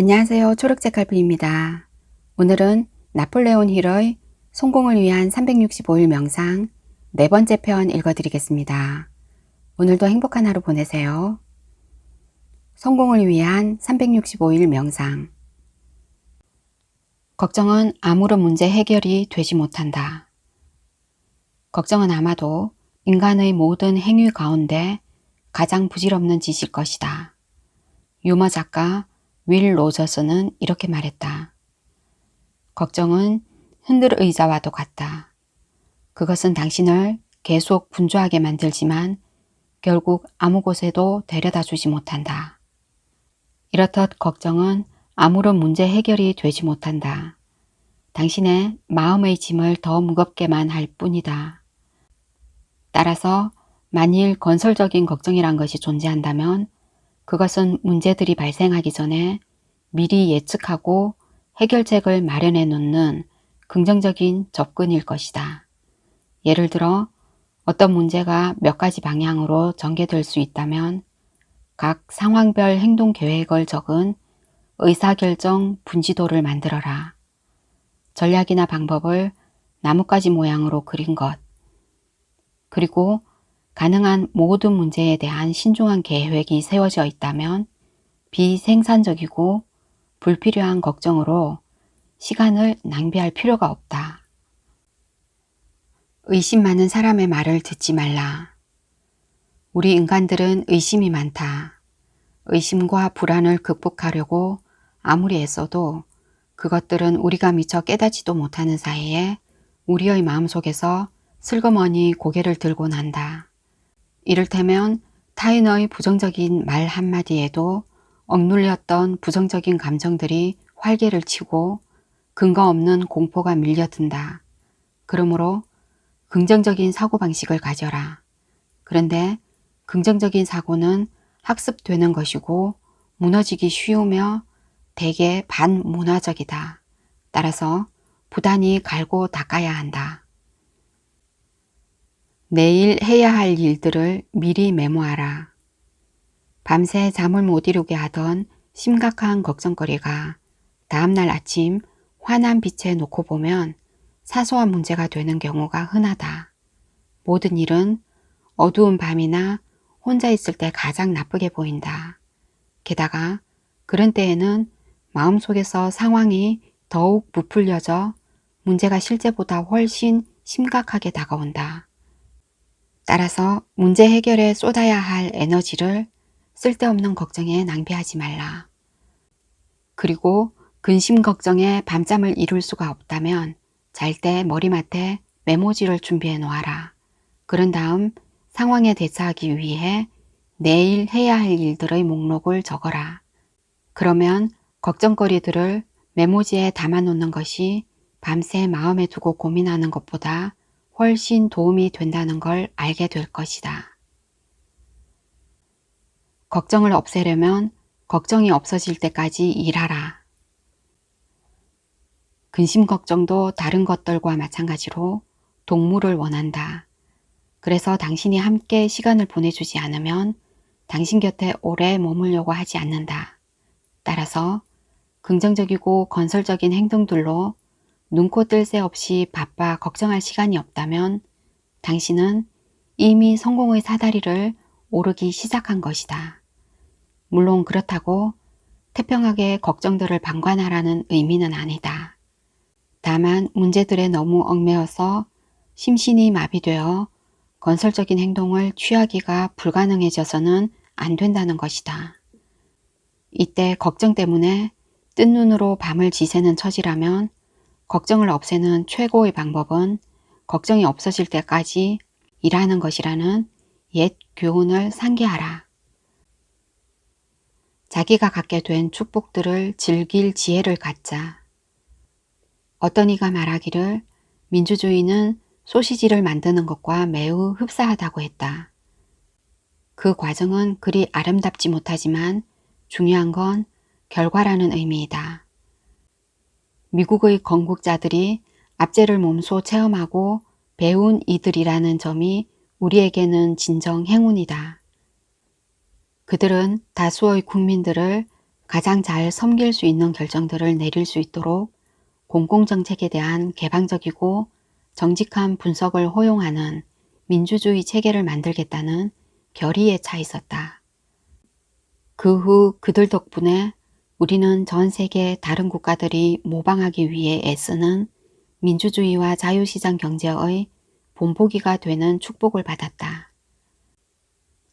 안녕하세요. 초록색깔피입니다. 오늘은 나폴레온 힐의 성공을 위한 365일 명상 네 번째 편 읽어드리겠습니다. 오늘도 행복한 하루 보내세요. 성공을 위한 365일 명상. 걱정은 아무런 문제 해결이 되지 못한다. 걱정은 아마도 인간의 모든 행위 가운데 가장 부질없는 짓일 것이다. 유머 작가 윌 로저스는 이렇게 말했다. 걱정은 흔들 의자와도 같다. 그것은 당신을 계속 분주하게 만들지만 결국 아무 곳에도 데려다 주지 못한다. 이렇듯 걱정은 아무런 문제 해결이 되지 못한다. 당신의 마음의 짐을 더 무겁게만 할 뿐이다. 따라서 만일 건설적인 걱정이란 것이 존재한다면 그것은 문제들이 발생하기 전에 미리 예측하고 해결책을 마련해 놓는 긍정적인 접근일 것이다. 예를 들어 어떤 문제가 몇 가지 방향으로 전개될 수 있다면 각 상황별 행동 계획을 적은 의사결정 분지도를 만들어라. 전략이나 방법을 나뭇가지 모양으로 그린 것, 그리고 가능한 모든 문제에 대한 신중한 계획이 세워져 있다면 비생산적이고 불필요한 걱정으로 시간을 낭비할 필요가 없다. 의심 많은 사람의 말을 듣지 말라. 우리 인간들은 의심이 많다. 의심과 불안을 극복하려고 아무리 애써도 그것들은 우리가 미처 깨닫지도 못하는 사이에 우리의 마음속에서 슬그머니 고개를 들고 난다. 이를테면 타인의 부정적인 말 한마디에도 억눌렸던 부정적인 감정들이 활개를 치고 근거 없는 공포가 밀려든다. 그러므로 긍정적인 사고방식을 가져라. 그런데 긍정적인 사고는 학습되는 것이고 무너지기 쉬우며 대개 반문화적이다. 따라서 부단히 갈고 닦아야 한다. 내일 해야 할 일들을 미리 메모하라. 밤새 잠을 못 이루게 하던 심각한 걱정거리가 다음날 아침 환한 빛에 놓고 보면 사소한 문제가 되는 경우가 흔하다. 모든 일은 어두운 밤이나 혼자 있을 때 가장 나쁘게 보인다. 게다가 그런 때에는 마음속에서 상황이 더욱 부풀려져 문제가 실제보다 훨씬 심각하게 다가온다. 따라서 문제 해결에 쏟아야 할 에너지를 쓸데없는 걱정에 낭비하지 말라. 그리고 근심 걱정에 밤잠을 이룰 수가 없다면 잘 때 머리맡에 메모지를 준비해 놓아라. 그런 다음 상황에 대처하기 위해 내일 해야 할 일들의 목록을 적어라. 그러면 걱정거리들을 메모지에 담아 놓는 것이 밤새 마음에 두고 고민하는 것보다 훨씬 도움이 된다는 걸 알게 될 것이다. 걱정을 없애려면 걱정이 없어질 때까지 일하라. 근심 걱정도 다른 것들과 마찬가지로 동물을 원한다. 그래서 당신이 함께 시간을 보내주지 않으면 당신 곁에 오래 머물려고 하지 않는다. 따라서 긍정적이고 건설적인 행동들로 눈코 뜰 새 없이 바빠 걱정할 시간이 없다면 당신은 이미 성공의 사다리를 오르기 시작한 것이다. 물론 그렇다고 태평하게 걱정들을 방관하라는 의미는 아니다. 다만 문제들에 너무 얽매여서 심신이 마비되어 건설적인 행동을 취하기가 불가능해져서는 안 된다는 것이다. 이때 걱정 때문에 뜬 눈으로 밤을 지새는 처지라면 걱정을 없애는 최고의 방법은 걱정이 없어질 때까지 일하는 것이라는 옛 교훈을 상기하라. 자기가 갖게 된 축복들을 즐길 지혜를 갖자. 어떤 이가 말하기를 민주주의는 소시지를 만드는 것과 매우 흡사하다고 했다. 그 과정은 그리 아름답지 못하지만 중요한 건 결과라는 의미이다. 미국의 건국자들이 압제를 몸소 체험하고 배운 이들이라는 점이 우리에게는 진정 행운이다. 그들은 다수의 국민들을 가장 잘 섬길 수 있는 결정들을 내릴 수 있도록 공공정책에 대한 개방적이고 정직한 분석을 허용하는 민주주의 체계를 만들겠다는 결의에 차 있었다. 그 후 그들 덕분에 우리는 전 세계 다른 국가들이 모방하기 위해 애쓰는 민주주의와 자유시장 경제의 본보기가 되는 축복을 받았다.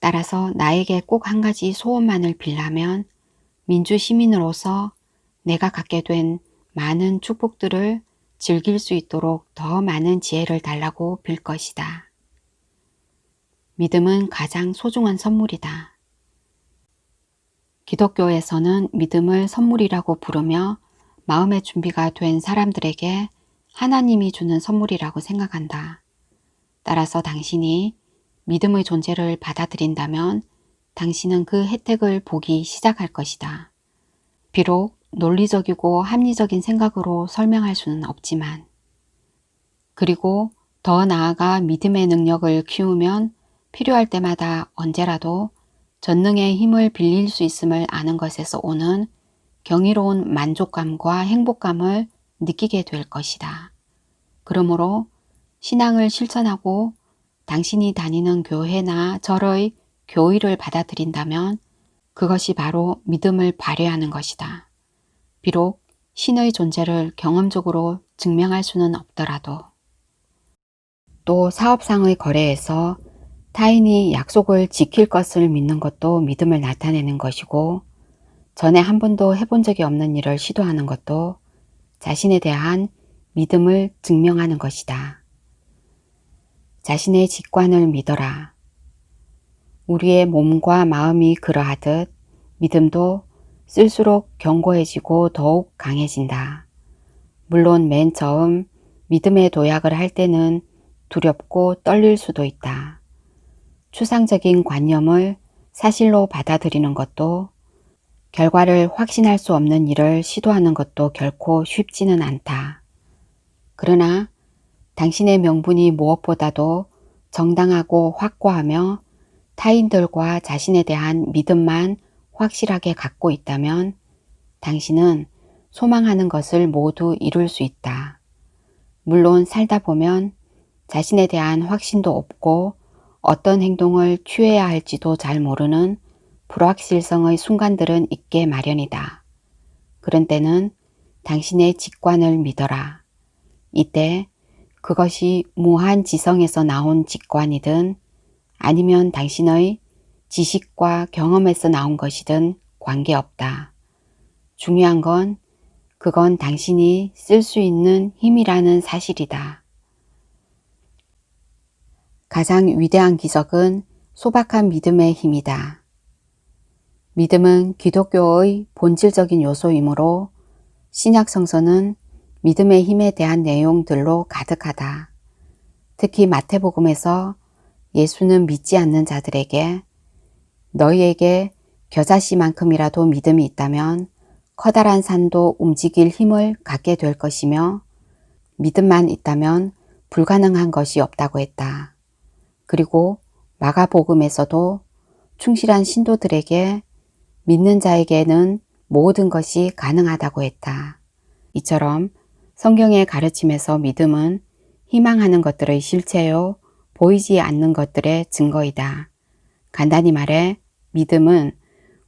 따라서 나에게 꼭 한 가지 소원만을 빌라면 민주시민으로서 내가 갖게 된 많은 축복들을 즐길 수 있도록 더 많은 지혜를 달라고 빌 것이다. 믿음은 가장 소중한 선물이다. 기독교에서는 믿음을 선물이라고 부르며 마음의 준비가 된 사람들에게 하나님이 주는 선물이라고 생각한다. 따라서 당신이 믿음의 존재를 받아들인다면 당신은 그 혜택을 보기 시작할 것이다. 비록 논리적이고 합리적인 생각으로 설명할 수는 없지만, 그리고 더 나아가 믿음의 능력을 키우면 필요할 때마다 언제라도 전능의 힘을 빌릴 수 있음을 아는 것에서 오는 경이로운 만족감과 행복감을 느끼게 될 것이다. 그러므로 신앙을 실천하고 당신이 다니는 교회나 절의 교의를 받아들인다면 그것이 바로 믿음을 발휘하는 것이다. 비록 신의 존재를 경험적으로 증명할 수는 없더라도. 또 사업상의 거래에서 타인이 약속을 지킬 것을 믿는 것도 믿음을 나타내는 것이고, 전에 한 번도 해본 적이 없는 일을 시도하는 것도 자신에 대한 믿음을 증명하는 것이다. 자신의 직관을 믿어라. 우리의 몸과 마음이 그러하듯 믿음도 쓸수록 견고해지고 더욱 강해진다. 물론 맨 처음 믿음의 도약을 할 때는 두렵고 떨릴 수도 있다. 추상적인 관념을 사실로 받아들이는 것도, 결과를 확신할 수 없는 일을 시도하는 것도 결코 쉽지는 않다. 그러나 당신의 명분이 무엇보다도 정당하고 확고하며 타인들과 자신에 대한 믿음만 확실하게 갖고 있다면 당신은 소망하는 것을 모두 이룰 수 있다. 물론 살다 보면 자신에 대한 확신도 없고 어떤 행동을 취해야 할지도 잘 모르는 불확실성의 순간들은 있게 마련이다. 그런 때는 당신의 직관을 믿어라. 이때 그것이 무한지성에서 나온 직관이든 아니면 당신의 지식과 경험에서 나온 것이든 관계없다. 중요한 건 그건 당신이 쓸 수 있는 힘이라는 사실이다. 가장 위대한 기적은 소박한 믿음의 힘이다. 믿음은 기독교의 본질적인 요소이므로 신약 성서는 믿음의 힘에 대한 내용들로 가득하다. 특히 마태복음에서 예수는 믿지 않는 자들에게 너희에게 겨자씨만큼이라도 믿음이 있다면 커다란 산도 움직일 힘을 갖게 될 것이며 믿음만 있다면 불가능한 것이 없다고 했다. 그리고 마가복음에서도 충실한 신도들에게 믿는 자에게는 모든 것이 가능하다고 했다. 이처럼 성경의 가르침에서 믿음은 희망하는 것들의 실체요, 보이지 않는 것들의 증거이다. 간단히 말해 믿음은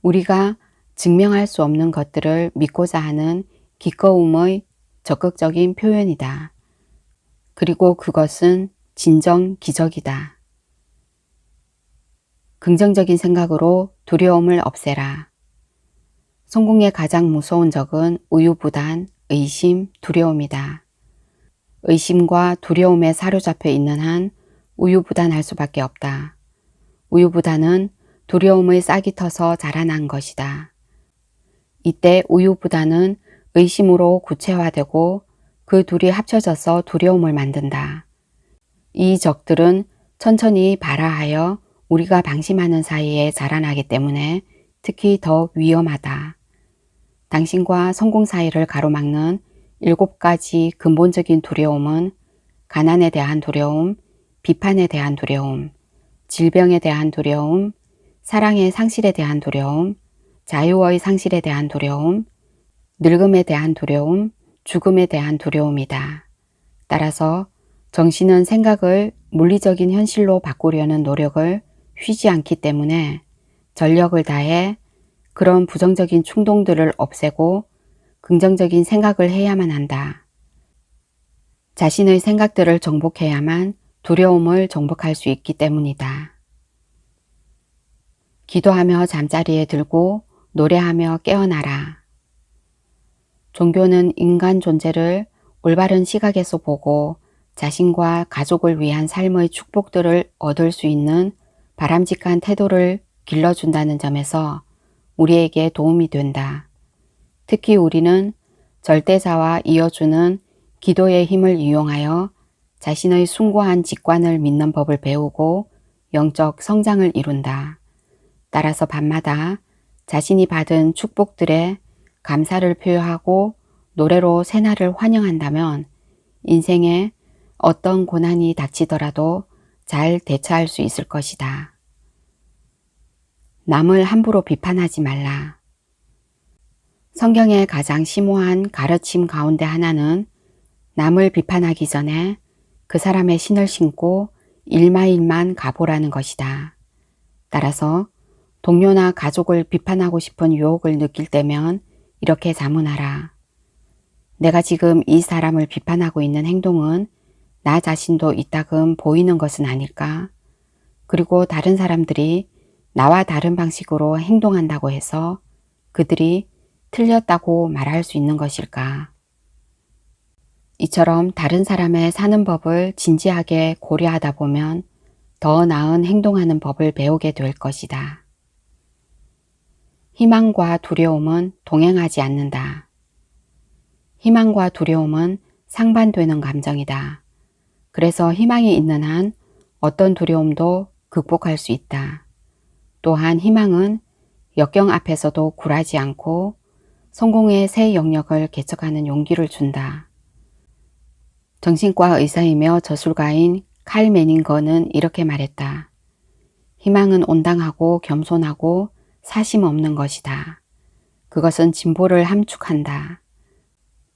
우리가 증명할 수 없는 것들을 믿고자 하는 기꺼움의 적극적인 표현이다. 그리고 그것은 진정 기적이다. 긍정적인 생각으로 두려움을 없애라. 성공의 가장 무서운 적은 우유부단, 의심, 두려움이다. 의심과 두려움에 사로잡혀 있는 한 우유부단할 수밖에 없다. 우유부단은 두려움의 싹이 터서 자라난 것이다. 이때 우유부단은 의심으로 구체화되고 그 둘이 합쳐져서 두려움을 만든다. 이 적들은 천천히 발화하여 우리가 방심하는 사이에 자라나기 때문에 특히 더 위험하다. 당신과 성공 사이를 가로막는 7가지 근본적인 두려움은 가난에 대한 두려움, 비판에 대한 두려움, 질병에 대한 두려움, 사랑의 상실에 대한 두려움, 자유의 상실에 대한 두려움, 늙음에 대한 두려움, 죽음에 대한 두려움이다. 따라서 정신은 생각을 물리적인 현실로 바꾸려는 노력을 쉬지 않기 때문에 전력을 다해 그런 부정적인 충동들을 없애고 긍정적인 생각을 해야만 한다. 자신의 생각들을 정복해야만 두려움을 정복할 수 있기 때문이다. 기도하며 잠자리에 들고 노래하며 깨어나라. 종교는 인간 존재를 올바른 시각에서 보고 자신과 가족을 위한 삶의 축복들을 얻을 수 있는 바람직한 태도를 길러준다는 점에서 우리에게 도움이 된다. 특히 우리는 절대자와 이어주는 기도의 힘을 이용하여 자신의 숭고한 직관을 믿는 법을 배우고 영적 성장을 이룬다. 따라서 밤마다 자신이 받은 축복들에 감사를 표하고 노래로 새날을 환영한다면 인생에 어떤 고난이 닥치더라도 잘 대처할 수 있을 것이다. 남을 함부로 비판하지 말라. 성경의 가장 심오한 가르침 가운데 하나는 남을 비판하기 전에 그 사람의 신을 신고 일마일만 가보라는 것이다. 따라서 동료나 가족을 비판하고 싶은 유혹을 느낄 때면 이렇게 자문하라. 내가 지금 이 사람을 비판하고 있는 행동은 나 자신도 이따금 보이는 것은 아닐까? 그리고 다른 사람들이 나와 다른 방식으로 행동한다고 해서 그들이 틀렸다고 말할 수 있는 것일까? 이처럼 다른 사람의 사는 법을 진지하게 고려하다 보면 더 나은 행동하는 법을 배우게 될 것이다. 희망과 두려움은 동행하지 않는다. 희망과 두려움은 상반되는 감정이다. 그래서 희망이 있는 한 어떤 두려움도 극복할 수 있다. 또한 희망은 역경 앞에서도 굴하지 않고 성공의 새 영역을 개척하는 용기를 준다. 정신과 의사이며 저술가인 칼 메닝거는 이렇게 말했다. 희망은 온당하고 겸손하고 사심 없는 것이다. 그것은 진보를 함축한다.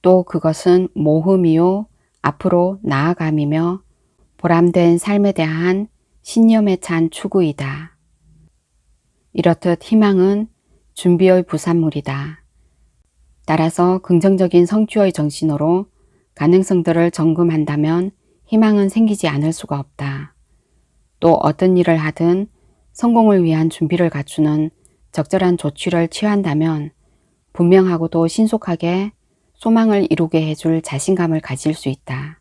또 그것은 모험이요 앞으로 나아감이며 보람된 삶에 대한 신념에 찬 추구이다. 이렇듯 희망은 준비의 부산물이다. 따라서 긍정적인 성취의 정신으로 가능성들을 점검한다면 희망은 생기지 않을 수가 없다. 또 어떤 일을 하든 성공을 위한 준비를 갖추는 적절한 조치를 취한다면 분명하고도 신속하게 소망을 이루게 해줄 자신감을 가질 수 있다.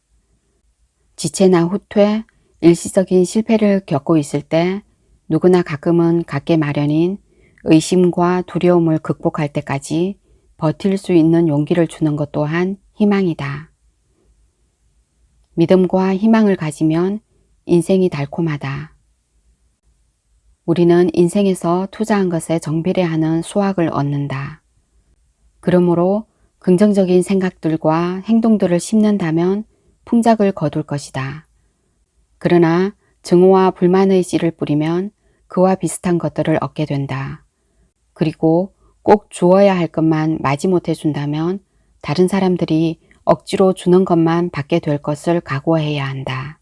지체나 후퇴, 일시적인 실패를 겪고 있을 때 누구나 가끔은 갖게 마련인 의심과 두려움을 극복할 때까지 버틸 수 있는 용기를 주는 것 또한 희망이다. 믿음과 희망을 가지면 인생이 달콤하다. 우리는 인생에서 투자한 것에 정비례하는 수확을 얻는다. 그러므로 긍정적인 생각들과 행동들을 심는다면 풍작을 거둘 것이다. 그러나 증오와 불만의 씨를 뿌리면 그와 비슷한 것들을 얻게 된다. 그리고 꼭 주어야 할 것만 마지못해 준다면 다른 사람들이 억지로 주는 것만 받게 될 것을 각오해야 한다.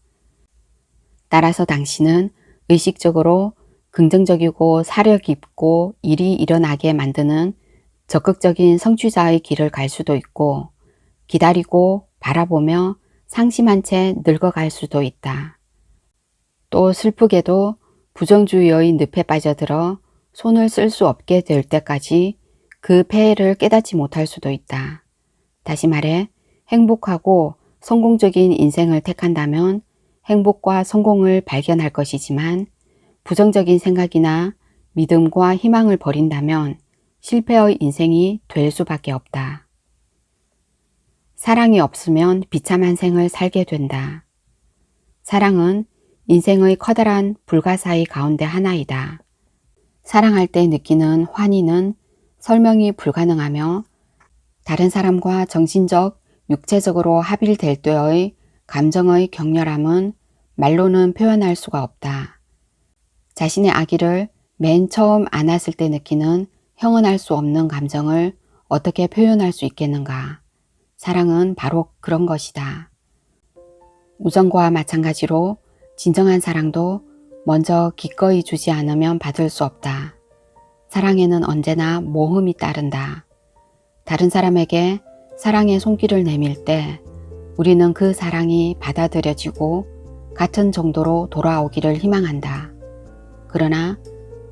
따라서 당신은 의식적으로 긍정적이고 사려 깊고 일이 일어나게 만드는 적극적인 성취자의 길을 갈 수도 있고 기다리고 바라보며 상심한 채 늙어갈 수도 있다. 또 슬프게도 부정주의의 늪에 빠져들어 손을 쓸 수 없게 될 때까지 그 폐해를 깨닫지 못할 수도 있다. 다시 말해 행복하고 성공적인 인생을 택한다면 행복과 성공을 발견할 것이지만 부정적인 생각이나 믿음과 희망을 버린다면 실패의 인생이 될 수밖에 없다. 사랑이 없으면 비참한 생을 살게 된다. 사랑은 인생의 커다란 불가사의 가운데 하나이다. 사랑할 때 느끼는 환희는 설명이 불가능하며 다른 사람과 정신적, 육체적으로 합일될 때의 감정의 격렬함은 말로는 표현할 수가 없다. 자신의 아기를 맨 처음 안았을 때 느끼는 형언할 수 없는 감정을 어떻게 표현할 수 있겠는가? 사랑은 바로 그런 것이다. 우정과 마찬가지로 진정한 사랑도 먼저 기꺼이 주지 않으면 받을 수 없다. 사랑에는 언제나 모험이 따른다. 다른 사람에게 사랑의 손길을 내밀 때 우리는 그 사랑이 받아들여지고 같은 정도로 돌아오기를 희망한다. 그러나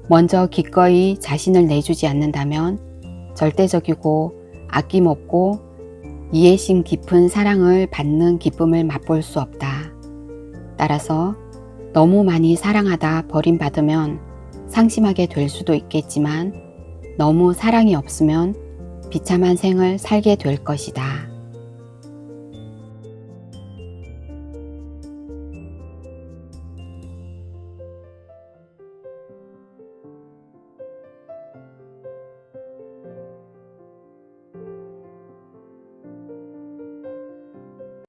먼저 기꺼이 자신을 내주지 않는다면 절대적이고 아낌없고 이해심 깊은 사랑을 받는 기쁨을 맛볼 수 없다. 따라서 너무 많이 사랑하다 버림받으면 상심하게 될 수도 있겠지만 너무 사랑이 없으면 비참한 생을 살게 될 것이다.